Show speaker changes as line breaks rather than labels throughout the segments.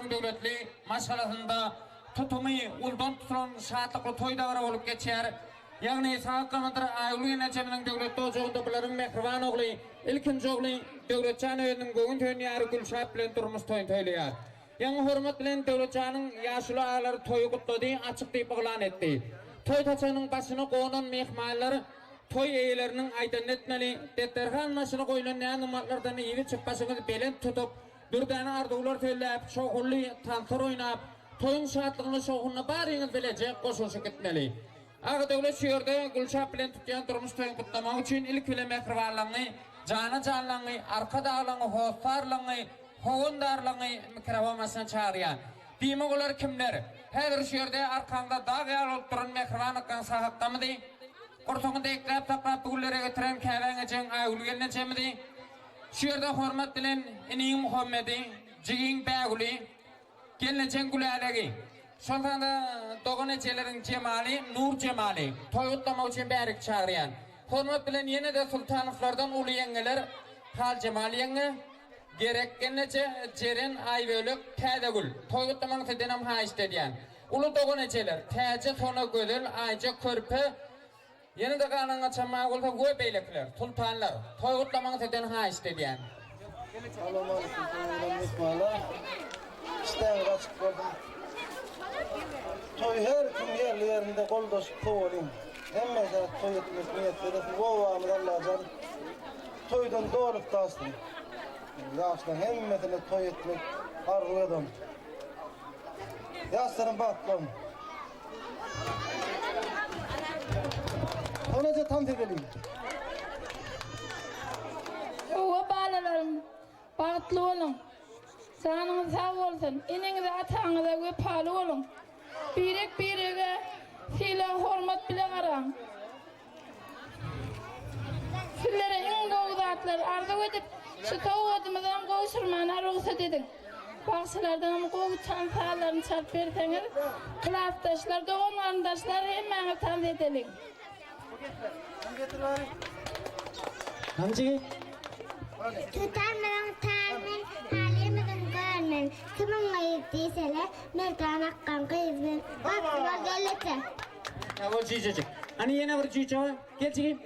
Agadöwletli maşalasında tutumu uldan tutulan şahatlıklı toydağıra olup geçer. Yani sağlıklıdır ayılıyın açımının devletli ocuğunda buların mehrivan oğlu, ilkinci oğlu devletçan öyünün göğün töyünü yarı Gülşat bilen durmuş toyun töyleyar. Yani hürmet bilen devletçanın yaşlı ağları toyu kutladı, açık deyip oğlan etti. Toy taçanın başını koğunan mehmallar toy eğilerinin aydan etmeli, detterhan başını koyulan ne numarlardan iyi çıkmasını belen tutup bir tane ardıqlar töyleyip, şoğullu tansır oynayıp, toyun şahatlığını şoğuluna bariniz bilecek koşuluşu gitmeli. Agadöwlet şu yerde Gülşat bilen tutyan durmuş toyun kutlamak için ilk bile mehrivanlığı, canı canlığı, arka dağlığı, hoşlarlığı, hoğundarlığı mikravamasına çağırıyan. Demek olar kimler? Her şu yerde arkanda dağ yal olup durun mehrivanlıktan sahakta mı dey? Kurtuğunda eklep taklap buğullere götüren kevene için ayulu geline çemedi? Şu yerde hürmet bilen inin Muhammed'i, cigin Bäguli, gelinecen Gülalegi. Şondan da doğan ecelerin cemali, nur cemali. Toyutlama için bärik çağırıyan. Hürmet bilen yine de sultanlıklardan ulu yengeler, hal cemali yenge, gerek gelinece ceren ayvölük Tädegül. Toyutlamanın tedenam ha istediyen. Ulu doğan eceler, täce sona gödül, ayca körpe, yine de kananga çamağı olsa göy beylekler, sultanlar, toyutlamanın teden ha istediyen.
Selamünaleyküm, İşten kaçıp geldim. Toy her kim yerlerinde koldaşıp toğulayım. Hem mesela toy etmek niyet veresin. Kovağımız Allah'a canım. Toydan doğrup da astım. Yaştan hem mesela toy etmek arzu edem. Yaşlarım baktım. Onca tam tegeliyim.
Oğa bağlarım, bağıtlı olun. Sağınız sağ olsun, ininize atağınıza ve pahalı olun. Birek birege fiile hürmet bile karan. Sizlere en doğu zatlar arzu edip şu tavu adımızdan kovuşurmana ruhsat edin. Bakşılardan kovuşan sağlarını çarp verseniz, klastaşlar, doğum arkadaşlar hemen atan edelim.
Hamcı?
Tutarmadan tağmen, halimizin görmen. Kimin ayıttıyseler, mertan akkan kıyızmen. Aklıma gelete.
Ya bu cicicik. Hani yine bir cici var. Gel çıkayım.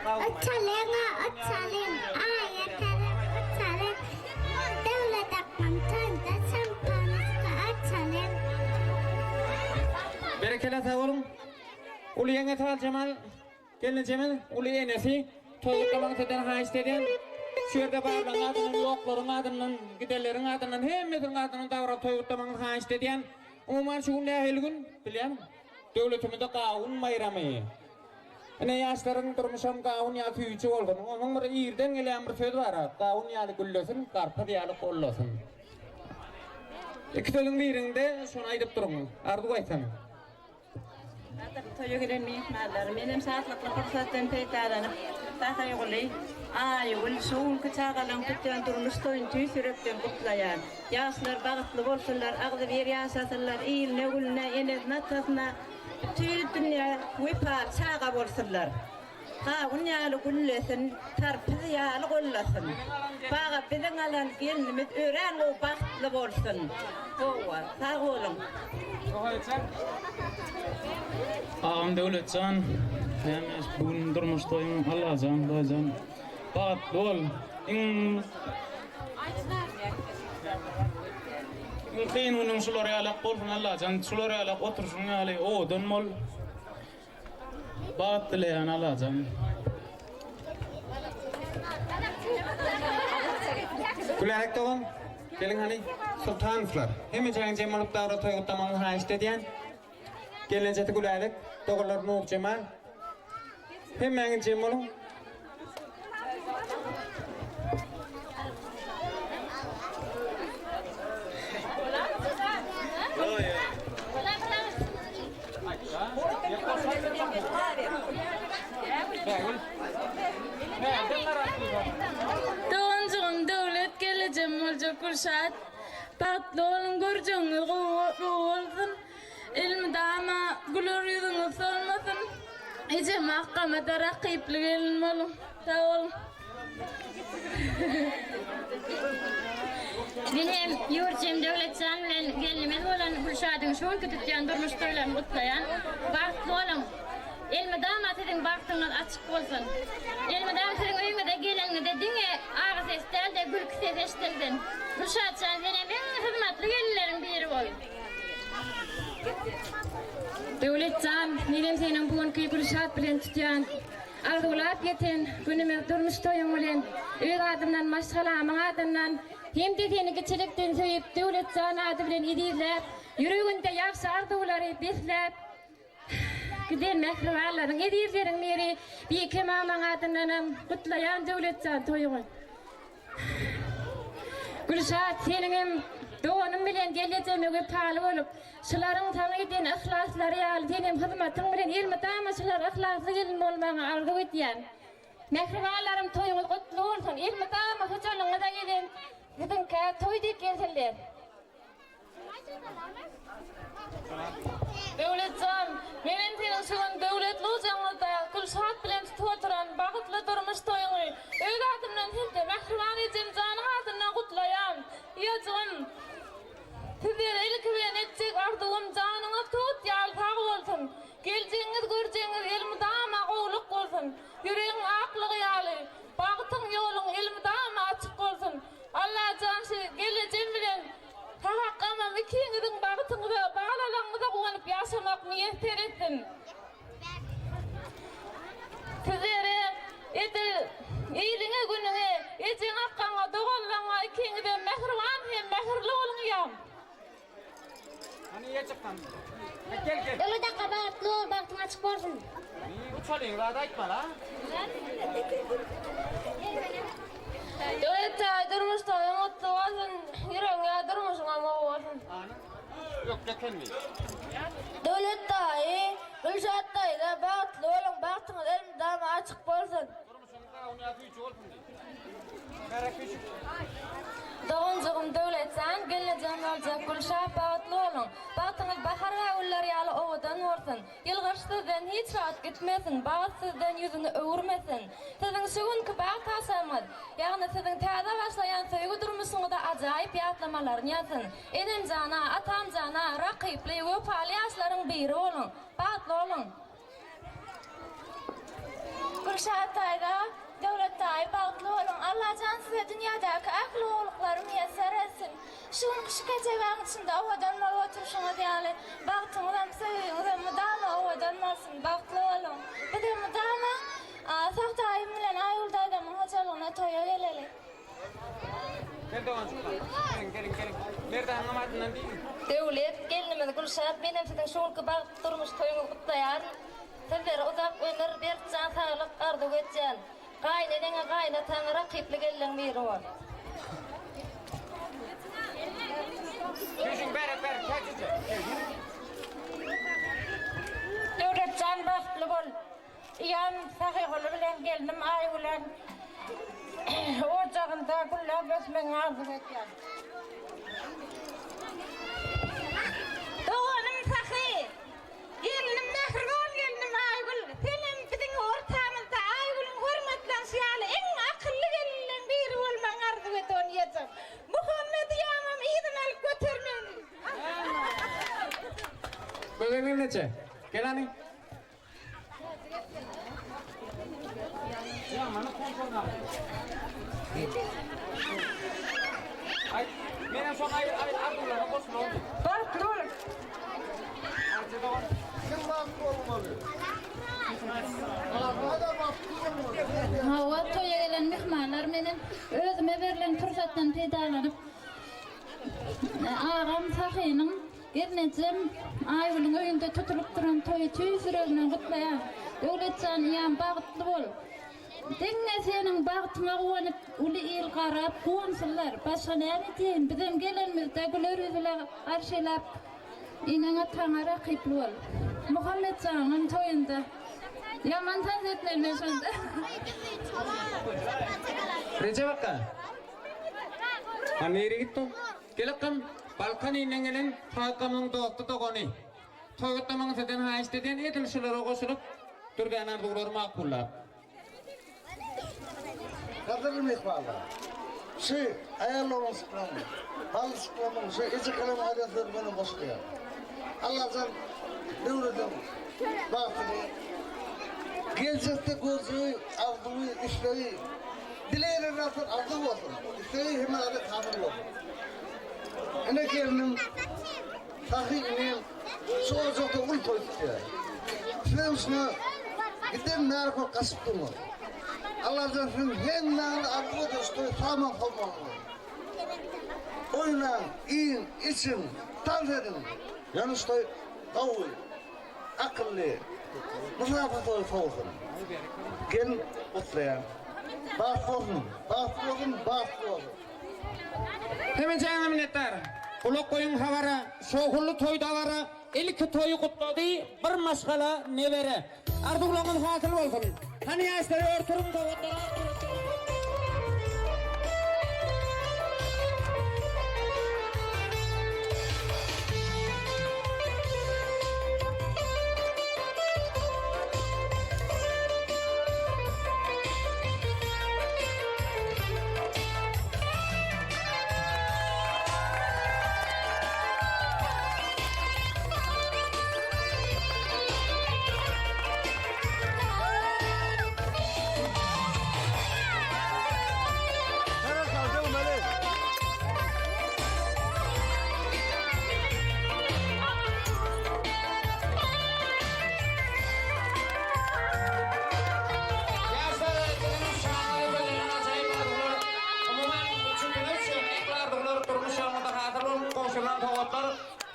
Açalım, açalım. Ayetlerim, açalım. Devlet akkan tüm
kelese bolun. Ulu yenge tal Cemal gelincemin ulu enesi toyuklamak teden ha isteden. Şu yerde barlan adının, yokların adının, giderlerin adının, hemmetin adının davra toyutlaman ha isteden. Umuman şu gün lehel gün bileyim. Devletimizde kavun bayramı. Ne yaşların durmuşam kavun ya tüyücü olgun. Onun bir iyirden gelen bir söz var. Kavun yalı güllösün, karpız yalı kollösün. İkisinin birinde şunu aydıp durun. Ardu aytan.
Toyu giren mihmallar. Benim saatlikle fırsattan peytalanıp tahta yolu. Yol soğul kıçağalan kutlayan durmuş toyun tüy sürekten kutlayan. Yaşlar bağıtlı bolsunlar, ağzı bir yaşasınlar, iyilne gülüne, enez natasına, tüy dünya vipal çağa bolsunlar. Kavun yağlı güllesin, tarpız yağlı gollasın. Bağa bizim alan gelinimiz öğren o bağıtlı bolsun. Ova, sağ olun.
Agadöwlet hemes bugün durmuş toyun Allah can doycan. Bat dol in Kıyın onun suları alak bolsun Allah can suları alak otursun yali o dönmol. Bat dileyen Allah can.
Kulayrak toğun. Gelin hani sultanflar. Hemen çayın Cemal'ıp davra toyutlaman ha isteden. Gelince kulayrak toğullar Nuh Cemal. Hemen Cemal'ın.
Doğuncun devlet geleceğim olacak Gülşat. Tatlı olun göreceğiniz olsun. İlmi ama gülür yüzünüz olmasın. İyice mahkamada rakipli gelin olun. Sağ olun.
Benim yurtcum devletçan bilen gelinimiz olan Gülşat'ın şol kütütüyen durmuş toylarını kutlayan. Baktlı olun. Elmi damat edin baktığınız açık olsun. Elmi damat edin uyumu da gelin de dine ağız estel de gülk ses eştildin. Gülşat'can benim en hizmetli gelinlerin biri ol.
Devletçan, benim senin bugünkü Gülşat bilen tutuyan. Agadöwlet geten günüme durmuş toyun bilen. Ög adımdan maşgalamın adımdan. Hem de seni geçilikten söýüp devletçan adı bilen edizläp. Yüreginde ýagşy arzuwlary besläp. Giden mehribanlaryň edizleriň biri bir kemamaň adyndan kutlayan devletçan toýuny. Gülşat senin hem doğanın bilen geleceğime pahalı olup şuların sana giden ihlasları ýaly senin hizmetin bilen elmi damaşylar ihlasly gelin bolmagy arzu etýän. Mehribanlarym toýuňyz gutly bolsun. Elmi dama hojalyňyza gelen gidin ka toý diýip gelsinler. Devletcan, menen senin şuň devletli ojaňyzda Gülşat bilen tutup oturan bagtly durmuş toýuňy öýg adymdan helde mehriban edin janyň adyndan gutlaýan. Ýa-jyn sizler ilki bilen etjek arzuwym janyňa tut ýaly sag bolsun. Geljeňiz görjeňiz elmi dama gowluk bolsun. Yüregiň aklygy ýaly bagtyň ýoluň elmi dama açyk bolsun. Allah janşy geleceğim bilen tahakkama mikiňiziň bagtyňyza bagalalygyňyza gowanyp ýaşamak niýet etsin. Sizlere eti iyiliğe gününe, etin akkaňa, dogallaňa ikiňize mehriban hem mehirli bolýan.
Hani ýa çykkan? Gel.
Öyle de kabahatlı ol, baktın açık olsun.
Niye uçalayın? Rahat aytma la.
Devlet durmuş toyun mutlu olsun, yüreğine durmuşsun ama olsun.
Yok getirmeyin.
Devlet dayı, Gülşat dayı da baktlı olun, baktınız elim dama açık bolsun.
Durmuşsunuzda onu yatıyıcı olsun diye. Merak küçük.
Doğuncugum devletsen, geleceğim olacak Gülşat baktlı olun. Baktınız bahar ve ullar ýaly owadan olsun. Yılgış sizden hiç rahat gitmesin, bağıt sizden yüzünü öwürmesin. Sizin şuňky bağ taşamyz, ýagny sizin täze başlayan söýgü durmuşyňyzda ajaýyp ýatlamalar ýazyn. Enem jana, atam jana, rakipli we paly ýaşlaryň biri bolun. Baktly olun. Gülşat aýda
Döwletdaý bagtly bolun. Allah jan size dünýädäki akly ogluklary müýesser etsin. Şuň kışgajagyň içinde owadan mal oturuşuňyz ýaly bagtyňyzam söýüňizem mudama owadan malsyn bagtly bolun. Bir de mudama sahtaýym bilen aýuldaýdan hojalygyna toýa geleli.
Nerede anlamadın değil.
Döwlet gelinimiz Gülşat benim sizin şolky bagty durmuş toýuňyzy gutlaýar. Sizler uzak ömür berjan saglyk ardy geçen. Gaýnanyňa gaýnataňa rakyply gelen biri bol.
Düşün bere kaçıcı.
Döwletjan bagtly bol. Ýan sahyhaly bilen gelinim aý bilen ocagynda güllap ösmeň ardy geçen. Doğanım sahy. Gelinim mehriban gelinim Aygül. Senin bizim ortamızda Aygül'ün hürmetlenşiyalı en akıllı gelinen biri olman arzu et onu yiyeceğim. Muhammed Yamam iyiden alıp götürmeni.
Bugün neçe? Gel hani. Ay, benim son ay Abdullah'a boş mu oldu?
Bak dur.
Kim bagtly bolmaly? Adam bagtly bolmaly.
Hawa toýa gelen mehmanlar menen özüme berilen pursatdan peýdalanyp agam sahynyň gelnejem aýylyň öýünde tutulup duran toýy tüýsüregine gutlaýar. Döwletjan ýa bagtly bol. Deňe seniň bagtyňa gowanyp uly il garap gowamsylar. Başga näme diýen? Bizem gelenmizde güler ýüzle garşylap inaňa taňa rakyply bol. Muhammed Janyň toýunda yaman taz etmeli şonda.
Recep Akka. Aneri gittu. Gelakam Balkan inengelen takamın doğdu togoni. Toyottamın seden haýysteden edilşilere goşulyp durgan ardylar makullap.
Kadırlı mehmanlar. Ayarlamanı sıkılamı. Halı sıkılamı. İçi kalem hayatları beni boşluyor. Allah'tan devletim baktını. Gelecekte gözü, avdumu, işleri. Dileğine nasıl avdu olsun. İşleri hemen adı tanrı olsun. Ene gelinim, sahibinin soğuzakta ul koyuyor. Şuna üstüne gidem narko kasıp durma. Allah'tan şimdi hem nağlı ardığı dostu tamam olmalı. Oynan, iyin, için, tavs edin. Yanlış da tavuğu, akıllı, musafat olsun. Gelin otlayan. Bağlı olsun, bağlı olsun.
Hemen canım minnettar. Ulak koyun havara, şoğullu toyda vara, ilk toyu kutladı, bir maşgala nevere. Arduğlamın hasıl olsun. Hani yaşları örtürüm de otlara.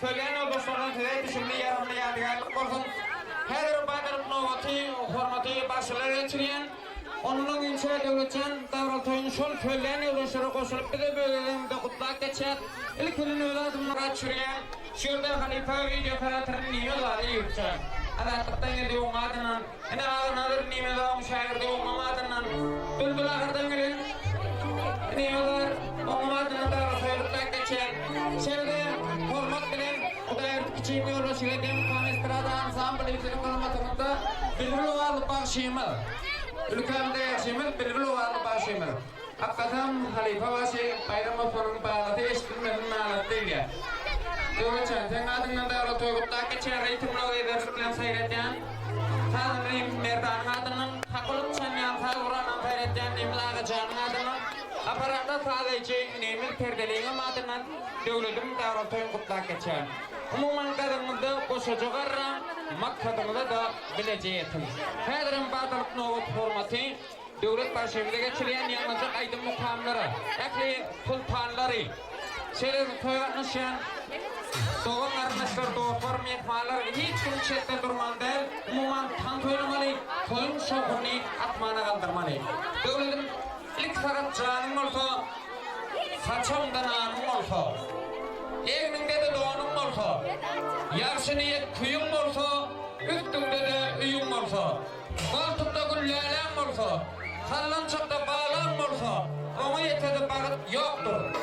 Söyleyen dostlarına size düşündüğü yararlı yadigarlık olsun. Her bir baydırıp novati, hormati başarılar geçiren, onun inşa devletçen davrantoyun şol söyleyen yoldaşları koşulup bir de bölgelerinde kutlak geçer. İlk günün öğladımını kaçırıyan, şurada halife video karatırın nimeleri yürütecek. Adatlıktan geliyor adından, yine ağırnadır nimeler müşahirde olmamadından, bülbül ahırdan gelin, nimeler olmamadından davrantoyuluktan geçer. Şerde hormat bilen, o da erkekçiyim yoldaşıyla Kamestrada ansamblı yüzünün olmadığında birbirli varlık başıyımı. Ülkemde yaşayımı birbirli varlık başıyımı. Hakikaten halife başı bayramı sonun bağladı eşitmenin ağlattıydı. Dövüşen, sen adından da toyguttak geçer reytimle edersin bilen seyretyen. Tanrı'nın merdanın adının takılıp çanyan sağ vuran seyretyen. Ercan imzaga canın adına aparatda sadece nemil perdeliğine adına devletim davranışını kutlak geçer. Umuman kadınımda koşucuğarra maksadımda da bileceğitim. Federin batılık noğut formatı devlet başımıza geçilen yalnızca aydın mukamları, ekli sultanları, şeyleri toygatmışan doğum arkadaşlar, dostlar, mekmalar hiç kim çetten durmalı değil. Umuman tan toylamalı, toyun şokurunu atmana kaldırmalı. Devletin ilk sakat canım olsa, saçımdan anım olsa, evimde de doğanım olsa, yarşı niyet kuyum olsa, üstümde de üyüm olsa, koltukta güllelem olsa, sallançakta bağlam olsa, ona yetede bağıt yoktur.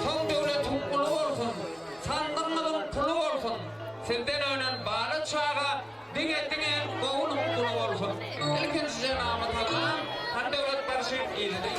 Son devletin kulu olsun, sandırmadın kulu olsun, sizden önen bağlı çağa, dine kovunun kulu olsun. İlkinci cenab-ı Allah'ım, han devlet barışı iyildi.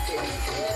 Seni